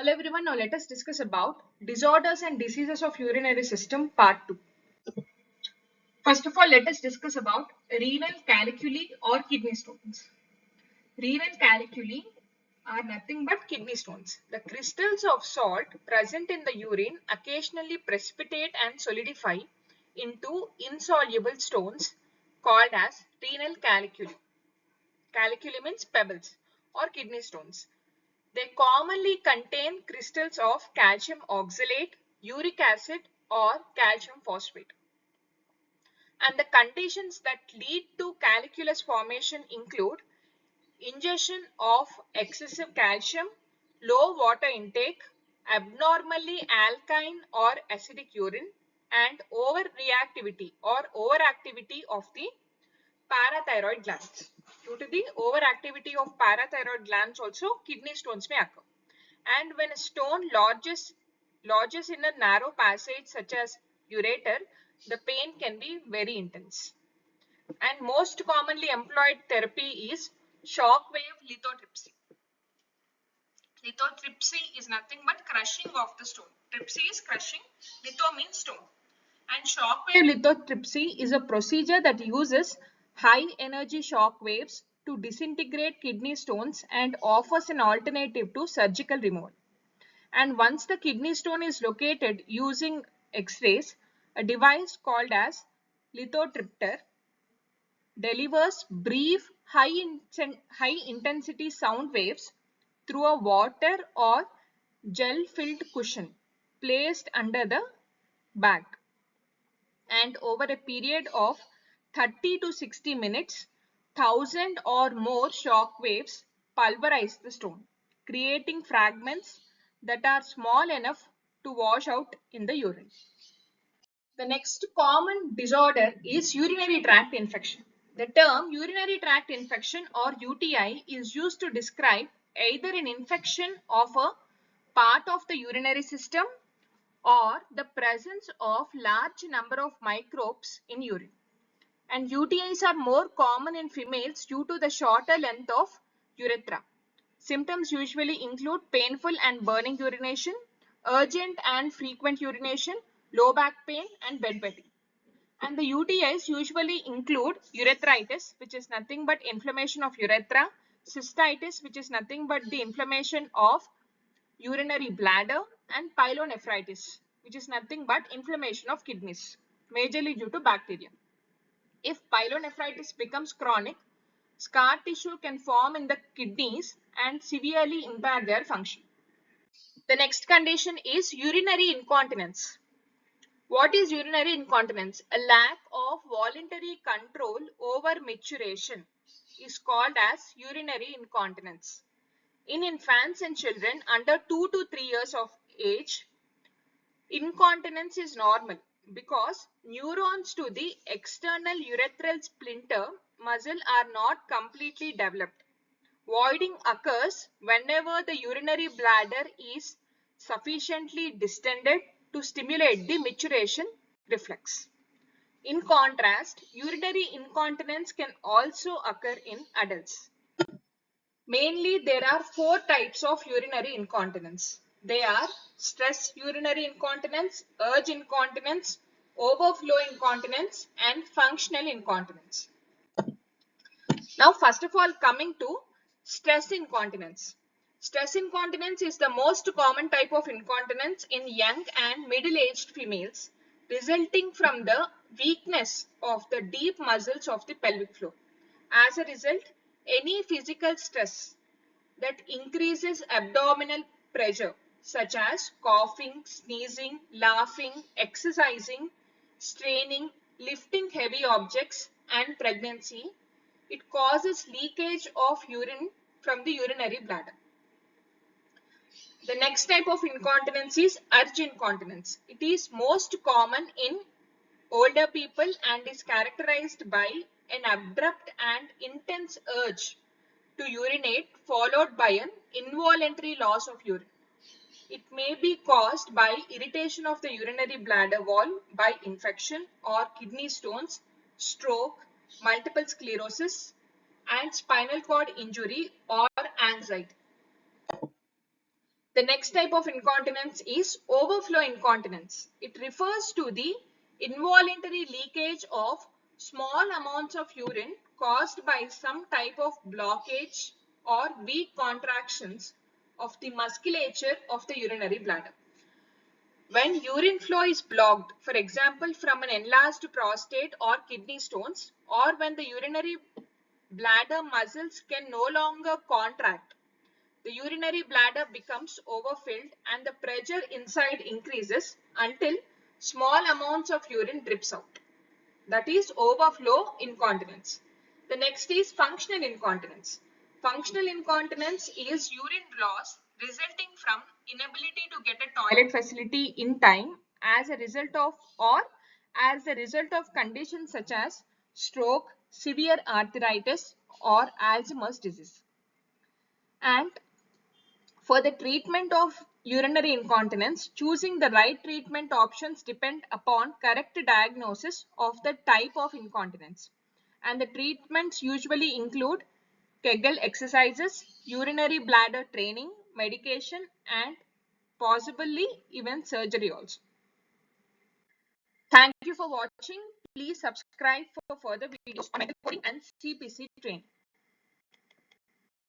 Hello everyone, now let us discuss about disorders and diseases of urinary system part 2. First of all, let us discuss about renal caliculi or kidney stones. Renal caliculi are nothing but kidney stones. The crystals of salt present in the urine occasionally precipitate and solidify into insoluble stones called as renal caliculi. Caliculi means pebbles or kidney stones. They commonly contain crystals of calcium oxalate, uric acid, or calcium phosphate. And the conditions that lead to calculus formation include ingestion of excessive calcium, low water intake, abnormally alkaline or acidic urine, and overreactivity or overactivity of the parathyroid glands. Due to the overactivity of parathyroid glands also kidney stones may occur. And when a stone lodges in a narrow passage such as ureter, the pain can be very intense. And most commonly employed therapy is shockwave lithotripsy. Lithotripsy is nothing but crushing of the stone. Tripsy is crushing, litho means stone. And shockwave lithotripsy is a procedure that uses high energy shock waves to disintegrate kidney stones and offers an alternative to surgical removal. And once the kidney stone is located using X-rays, a device called as lithotripter delivers brief high intensity sound waves through a water or gel filled cushion placed under the bag, and over a period of 30 to 60 minutes 1,000 or more shock waves pulverize the stone, creating fragments that are small enough to wash out in the urine. The next common disorder is urinary tract infection. The term urinary tract infection or UTI is used to describe either an infection of a part of the urinary system or the presence of large number of microbes in urine. And UTIs are more common in females due to the shorter length of urethra. Symptoms usually include painful and burning urination, urgent and frequent urination, low back pain, and bedwetting. And the UTIs usually include urethritis, which is nothing but inflammation of urethra, cystitis, which is nothing but the inflammation of urinary bladder, and pyelonephritis, which is nothing but inflammation of kidneys, majorly due to bacteria. If pyelonephritis becomes chronic, scar tissue can form in the kidneys and severely impair their function. The next condition is urinary incontinence. What is urinary incontinence? A lack of voluntary control over maturation is called as urinary incontinence. In infants and children under 2 to 3 years of age, incontinence is normal because neurons to the external urethral sphincter muscle are not completely developed. Voiding occurs whenever the urinary bladder is sufficiently distended to stimulate the maturation reflex. In contrast, urinary incontinence can also occur in adults. Mainly, there are 4 types of urinary incontinence. They are stress urinary incontinence, urge incontinence, overflow incontinence, and functional incontinence. Now, first of all, coming to stress incontinence. Stress incontinence is the most common type of incontinence in young and middle-aged females, resulting from the weakness of the deep muscles of the pelvic floor. As a result, any physical stress that increases abdominal pressure, such as coughing, sneezing, laughing, exercising, straining, lifting heavy objects, and pregnancy, it causes leakage of urine from the urinary bladder. The next type of incontinence is urge incontinence. It is most common in older people and is characterized by an abrupt and intense urge to urinate followed by an involuntary loss of urine. It may be caused by irritation of the urinary bladder wall by infection or kidney stones, stroke, multiple sclerosis, and spinal cord injury or anxiety. The next type of incontinence is overflow incontinence. It refers to the involuntary leakage of small amounts of urine caused by some type of blockage or weak contractions of the musculature of the urinary bladder. When urine flow is blocked, for example, from an enlarged prostate or kidney stones, or when the urinary bladder muscles can no longer contract, the urinary bladder becomes overfilled and the pressure inside increases until small amounts of urine drips out. That is overflow incontinence. The next is functional incontinence. Functional incontinence is urine loss resulting from inability to get a toilet facility in time as a result of conditions such as stroke, severe arthritis or Alzheimer's disease. And for the treatment of urinary incontinence, choosing the right treatment options depend upon correct diagnosis of the type of incontinence. And the treatments usually include Kegel exercises, urinary bladder training, medication, and possibly even surgery also. Thank you for watching. Please subscribe for further videos on method coding and CPC training.